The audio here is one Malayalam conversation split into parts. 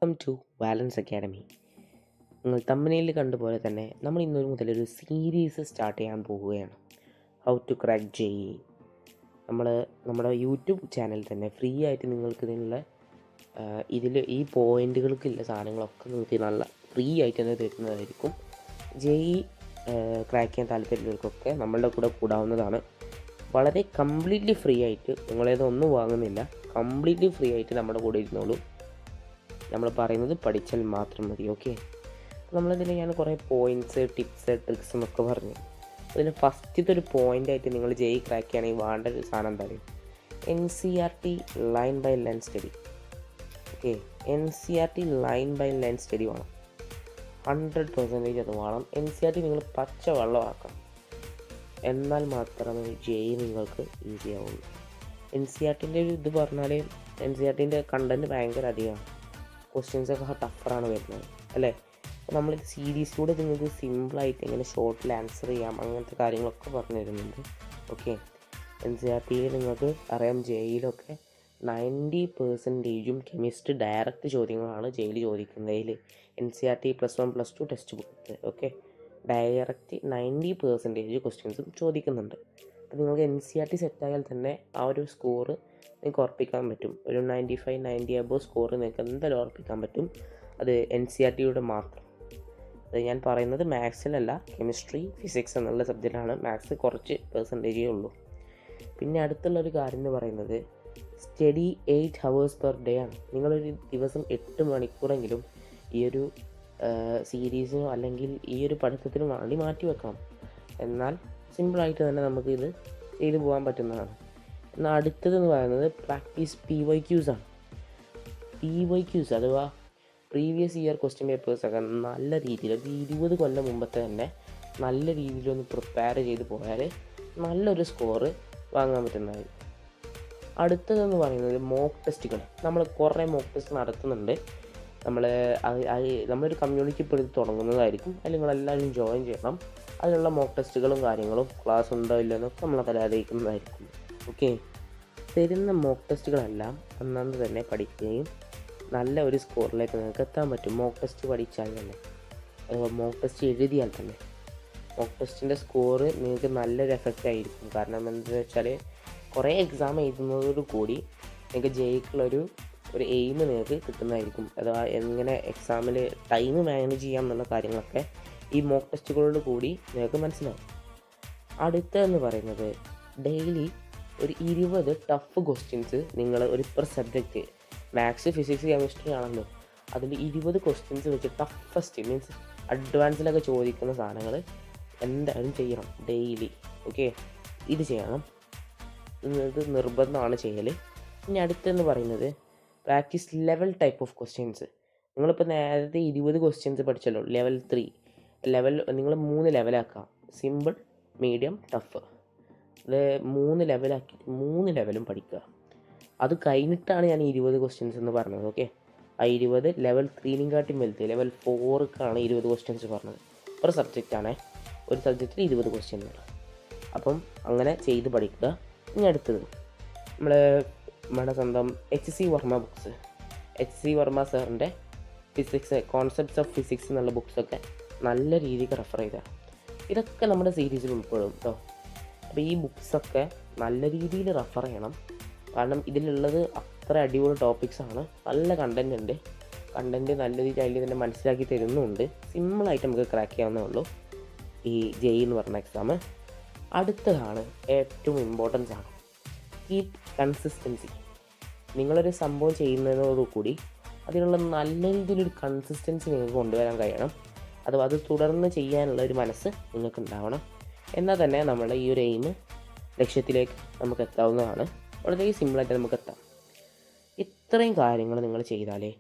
Welcome to വാലൻസ് academy. നിങ്ങൾ തമ്പനയിൽ കണ്ടുപോലെ തന്നെ നമ്മൾ ഇന്നു മുതലൊരു സീരീസ് സ്റ്റാർട്ട് ചെയ്യാൻ പോവുകയാണ്. How to crack JEE. നമ്മുടെ യൂട്യൂബ് ചാനൽ തന്നെ ഫ്രീ ആയിട്ട് നിങ്ങൾക്ക് ഈ പോയിന്റുകൾക്കുള്ള സാധനങ്ങളൊക്കെ നിങ്ങൾക്ക് നല്ല ഫ്രീ ആയിട്ട് തന്നെ തരുന്നതായിരിക്കും. JEE ക്രാക്ക് ചെയ്യാൻ താല്പര്യമുള്ളവർക്കൊക്കെ നമ്മളുടെ കൂടെ കൂടാവുന്നതാണ്. വളരെ കംപ്ലീറ്റ്ലി ഫ്രീ ആയിട്ട്, നിങ്ങളേതൊന്നും വാങ്ങുന്നില്ല, കംപ്ലീറ്റ്ലി ഫ്രീ ആയിട്ട് നമ്മുടെ കൂടെ ഇരുന്നോളൂ. നമ്മൾ പറയുന്നത് പഠിച്ചാൽ മാത്രം മതി. ഓക്കെ, നമ്മളിതിൽ ഞാൻ കുറേ പോയിൻറ്റ്സ്, ടിപ്സ്, ട്രിക്സ് എന്നൊക്കെ പറഞ്ഞു. അതിൽ ഫസ്റ്റത്തെ ഒരു പോയിൻ്റായിട്ട് നിങ്ങൾ JEE ക്രാക്ക് ചെയ്യണമെങ്കിൽ വേണ്ട ഒരു സാധനം എന്താ പറയുക, NCERT line by line study. Okay, NCERT line by line study വേണം, 100% അത് വേണം. NCERT നിങ്ങൾ പച്ച വെള്ളമാക്കണം, എന്നാൽ മാത്രമേ JEE നിങ്ങൾക്ക് ഈസി ആവുള്ളൂ. NCERTൻ്റെ ഒരു ഇത് പറഞ്ഞാൽ NCERTൻ്റെ കണ്ടൻറ്റ് ഭയങ്കര അധികമാണ്, ക്വസ്റ്റ്യൻസൊക്കെ ടഫറാണ് വരുന്നത് അല്ലേ. അപ്പോൾ നമ്മൾ സീരീസിലൂടെ നിങ്ങൾക്ക് സിമ്പിളായിട്ട് എങ്ങനെ ഷോർട്ടിൽ ആൻസർ ചെയ്യാം അങ്ങനത്തെ കാര്യങ്ങളൊക്കെ പറഞ്ഞു തരുന്നുണ്ട്. ഓക്കെ, NCERTയിൽ നിങ്ങൾക്ക് അറിയാം, JEEലൊക്കെ 90% കെമിസ്ട്രി ഡയറക്റ്റ് ചോദ്യങ്ങളാണ് JEEൽ ചോദിക്കുന്നതിൽ. NCERT +1 +2 text book okay direct 90% ക്വസ്റ്റ്യൻസും ചോദിക്കുന്നുണ്ട്. അപ്പോൾ നിങ്ങൾക്ക് NCERT സെറ്റായാൽ തന്നെ ആ ഒരു സ്കോറ് നിങ്ങൾക്ക് ഉറപ്പിക്കാൻ പറ്റും. ഒരു 95, 90 അബോവ് സ്കോർ നിങ്ങൾക്ക് എന്തായാലും ഉറപ്പിക്കാൻ പറ്റും. അത് NCERTയുടെ മാത്രം. അത് ഞാൻ പറയുന്നത് മാത്സിലല്ല, കെമിസ്ട്രി, ഫിസിക്സ് എന്നുള്ള സബ്ജക്റ്റാണ്. മാത്സ് കുറച്ച് പെർസെൻറ്റേജേ ഉള്ളൂ. പിന്നെ അടുത്തുള്ളൊരു കാര്യം എന്ന് പറയുന്നത് സ്റ്റഡി 8 hours പെർ ഡേ ആണ്. നിങ്ങളൊരു ദിവസം 8 മണിക്കൂറെങ്കിലും ഈ ഒരു സീരീസിനോ അല്ലെങ്കിൽ ഈ ഒരു പഠിത്തത്തിനോ വേണ്ടി മാറ്റി വെക്കണം. എന്നാൽ സിമ്പിളായിട്ട് തന്നെ നമുക്കിത് ചെയ്തു പോകാൻ പറ്റുന്നതാണ്. എന്നാൽ അടുത്തതെന്ന് പറയുന്നത് പ്രാക്ടീസ് PYQs ആണ്. PYQs അഥവാ പ്രീവിയസ് ഇയർ ക്വസ്റ്റ്യൻ പേപ്പേഴ്സൊക്കെ നല്ല രീതിയിൽ ഒരു 20 കൊല്ലം മുമ്പത്തെ തന്നെ നല്ല രീതിയിലൊന്ന് പ്രിപ്പയർ ചെയ്ത് പോയാൽ നല്ലൊരു സ്കോറ് വാങ്ങാൻ പറ്റുന്നതായിരിക്കും. അടുത്തതെന്ന് പറയുന്നത് മോക്ക് ടെസ്റ്റുകൾ. നമ്മൾ കുറേ മോക്ക് ടെസ്റ്റ് നടത്തുന്നുണ്ട്. നമ്മളൊരു കമ്മ്യൂണിറ്റി ഇപ്പോൾ ഇത് തുടങ്ങുന്നതായിരിക്കും. അതിൽ നിങ്ങളെല്ലാവരും ജോയിൻ ചെയ്യണം. അതിനുള്ള മോക്ക് ടെസ്റ്റുകളും കാര്യങ്ങളും ക്ലാസ് ഉണ്ടോ ഇല്ലയോ എന്നൊക്കെ നമ്മളെ അറിയിക്കുന്നതായിരിക്കും. ഓക്കെ, തരുന്ന മോക്ക് ടെസ്റ്റുകളെല്ലാം അന്നന്ന് തന്നെ പഠിക്കുകയും നല്ല ഒരു സ്കോറിലേക്ക് നിങ്ങൾക്ക് എത്താൻ പറ്റും. മോക്ക് ടെസ്റ്റ് പഠിച്ചാൽ തന്നെ, മോക്ക് ടെസ്റ്റ് എഴുതിയാൽ തന്നെ മോക്ക് ടെസ്റ്റിൻ്റെ സ്കോറ് നിങ്ങൾക്ക് നല്ലൊരു എഫക്റ്റ് ആയിരിക്കും. കാരണം എന്താണെന്ന് വെച്ചാൽ കുറേ എക്സാം എഴുതുന്നതോടു കൂടി നിങ്ങൾക്ക് JEEക്കുള്ളൊരു എയിം നിങ്ങൾക്ക് കിട്ടുന്നതായിരിക്കും. അഥവാ എങ്ങനെ എക്സാമിൽ ടൈം മാനേജ് ചെയ്യാം എന്നുള്ള കാര്യങ്ങളൊക്കെ ഈ മോക്ക് ടെസ്റ്റുകളോട് കൂടി നിങ്ങൾക്ക് മനസ്സിലാവും. അടുത്തതെന്ന് പറയുന്നത് ഡെയിലി ഒരു 20 ടഫ് ക്വസ്റ്റ്യൻസ് നിങ്ങൾ ഒരു per subject, maths, physics, chemistry ആണല്ലോ, അതിൽ 20 ക്വസ്റ്റ്യൻസ് വെച്ച് ടഫസ്റ്റ് മീൻസ് അഡ്വാൻസിലൊക്കെ ചോദിക്കുന്ന സാധനങ്ങൾ എന്തായാലും ചെയ്യണം ഡെയിലി. ഓക്കെ, ഇത് ചെയ്യണം, ഇത് നിർബന്ധമാണ് ചെയ്യൽ. ഇനി അടുത്തെന്ന് പറയുന്നത് practice level type of questions. നിങ്ങളിപ്പോൾ നേരത്തെ 20 ക്വസ്റ്റ്യൻസ് പഠിച്ചല്ലോ, ലെവൽ 3 നിങ്ങൾ 3 ലെവലാക്കാം, സിമ്പിൾ, മീഡിയം, ടഫ്. അത് 3 ലെവലാക്കിയിട്ട് 3 ലെവലും പഠിക്കുക. അത് കഴിഞ്ഞിട്ടാണ് ഞാൻ 20 ക്വസ്റ്റ്യൻസ് എന്ന് പറഞ്ഞത്. ഓക്കെ, ആ 20 ലെവൽ 3 വലുത്, ലെവൽ 4ക്കാണ് 20 ക്വസ്റ്റ്യൻസ് പറഞ്ഞത്. ഒരു സബ്ജക്റ്റാണ്, ഒരു സബ്ജക്റ്റിൽ 20 ക്വസ്റ്റ്യൻ ഉണ്ട്. അപ്പം അങ്ങനെ ചെയ്ത് പഠിക്കുക. ഇനി അടുത്തത് നമ്മുടെ സ്വന്തം HC Varma books, HC Varma സാറിൻ്റെ ഫിസിക്സ്, കോൺസെപ്റ്റ്സ് ഓഫ് ഫിസിക്സ് എന്നുള്ള ബുക്സൊക്കെ നല്ല രീതിക്ക് റെഫർ ചെയ്താൽ ഇതൊക്കെ നമ്മുടെ സീരീസിൽ ഉൾപ്പെടും കേട്ടോ. അപ്പോൾ ഈ ബുക്സൊക്കെ നല്ല രീതിയിൽ റെഫർ ചെയ്യണം. കാരണം ഇതിലുള്ളത് അത്ര അടിപൊളി ടോപ്പിക്സാണ്, നല്ല കണ്ടൻറ് ഉണ്ട്. കണ്ടൻറ്റ് നല്ല രീതിയിൽ അതിൽ തന്നെ മനസ്സിലാക്കി തരുന്നുണ്ട്. സിമ്പിളായിട്ട് നമുക്ക് ക്രാക്ക് ചെയ്യാവുന്നേ ഉള്ളൂ ഈ JEE എന്ന് പറഞ്ഞ എക്സാം. അടുത്തതാണ് ഏറ്റവും ഇമ്പോർട്ടൻസ് ആണ്, കീപ് കൺസിസ്റ്റൻസി. നിങ്ങളൊരു സംഭവം ചെയ്യുന്നതോടുകൂടി അതിനുള്ള നല്ല രീതിയിലൊരു കൺസിസ്റ്റൻസി നിങ്ങൾക്ക് കൊണ്ടുവരാൻ കഴിയണം. അഥവാ അത് തുടർന്ന് ചെയ്യാനുള്ള ഒരു മനസ്സ് നിങ്ങൾക്ക് ഉണ്ടാവണം. എന്നാൽ തന്നെ നമ്മളെ ഈ ഒരു എയിം, ലക്ഷ്യത്തിലേക്ക് നമുക്ക് എത്താവുന്നതാണ്. വളരെ സിമ്പിളായിട്ട് നമുക്ക് എത്താം. ഇത്രയും കാര്യങ്ങൾ നിങ്ങൾ ചെയ്താലേ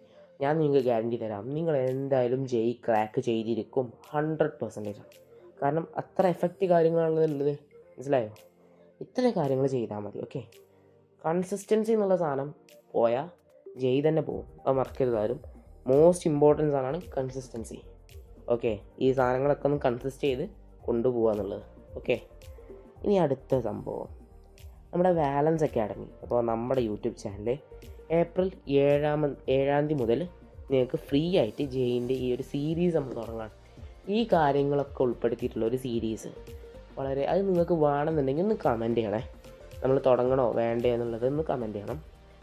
ഞാൻ നിങ്ങൾക്ക് ഗ്യാരണ്ടി തരാം, നിങ്ങൾ എന്തായാലും JEE ക്രാക്ക് ചെയ്തിരിക്കും, 100%. കാരണം അത്ര എഫക്റ്റ് കാര്യങ്ങളാണ് ഉള്ളത്, മനസ്സിലായോ? ഇത്രയും കാര്യങ്ങൾ ചെയ്താൽ മതി. ഓക്കെ, കൺസിസ്റ്റൻസി എന്നുള്ള സാധനം പോയാൽ JEE തന്നെ പോകും, അത് മറക്കരുത് ആരും. മോസ്റ്റ് ഇമ്പോർട്ടൻസ് ആണ് കൺസിസ്റ്റൻസി. ഓക്കെ, ഈ സാധനങ്ങളൊക്കെ ഒന്ന് കൺസിസ്റ്റ് ചെയ്ത് കൊണ്ടുപോകുക എന്നുള്ളത്. ഓക്കെ, ഇനി അടുത്ത സംഭവം നമ്മുടെ വാലൻസ് അക്കാഡമി. അപ്പോൾ നമ്മുടെ യൂട്യൂബ് ചാനൽ ഏപ്രിൽ 7 മുതൽ നിങ്ങൾക്ക് ഫ്രീ ആയിട്ട് ജെയിൻ്റെ ഈ ഒരു സീരീസ് നമ്മൾ തുടങ്ങാം. ഈ കാര്യങ്ങളൊക്കെ ഉൾപ്പെടുത്തിയിട്ടുള്ള ഒരു സീരീസ് വളരെ അത് നിങ്ങൾക്ക് വേണമെന്നുണ്ടെങ്കിൽ ഒന്ന് കമൻറ്റ് ചെയ്യണേ. നമ്മൾ തുടങ്ങണോ വേണ്ടേ എന്നുള്ളത് ഒന്ന് കമൻറ്റ് ചെയ്യണം.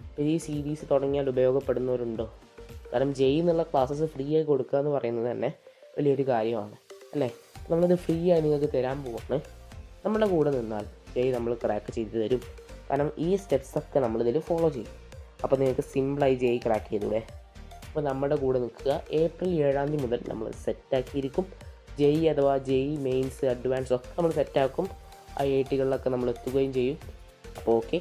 അപ്പോൾ ഈ സീരീസ് തുടങ്ങിയാൽ ഉപയോഗപ്പെടുന്നവരുണ്ടോ? കാരണം ജെയ് എന്നുള്ള ക്ലാസ്സസ് ഫ്രീ ആയി കൊടുക്കുക എന്ന് പറയുന്നത് തന്നെ വലിയൊരു കാര്യമാണ് അല്ലേ. നമ്മളിത് ഫ്രീ ആയി നിങ്ങൾക്ക് തരാൻ പോവാണ്. നമ്മുടെ കൂടെ നിന്നാൽ ജെയ് നമ്മൾ ക്രാക്ക് ചെയ്ത് തരും. കാരണം ഈ സ്റ്റെപ്സൊക്കെ നമ്മളിതിൽ ഫോളോ ചെയ്യും. അപ്പോൾ നിങ്ങൾക്ക് സിമ്പിളായി ജെയ് ക്രാക്ക് ചെയ്തൂടെ. അപ്പോൾ നമ്മുടെ കൂടെ നിൽക്കുക. ഏപ്രിൽ 7 മുതൽ നമ്മൾ സെറ്റാക്കിയിരിക്കും. ജെയ് അഥവാ ജെയ് മെയിൻസ് അഡ്വാൻസ് ഒക്കെ നമ്മൾ സെറ്റാക്കും. IITകളിലൊക്കെ നമ്മൾ എത്തുകയും ചെയ്യും. അപ്പോൾ ഓക്കെ.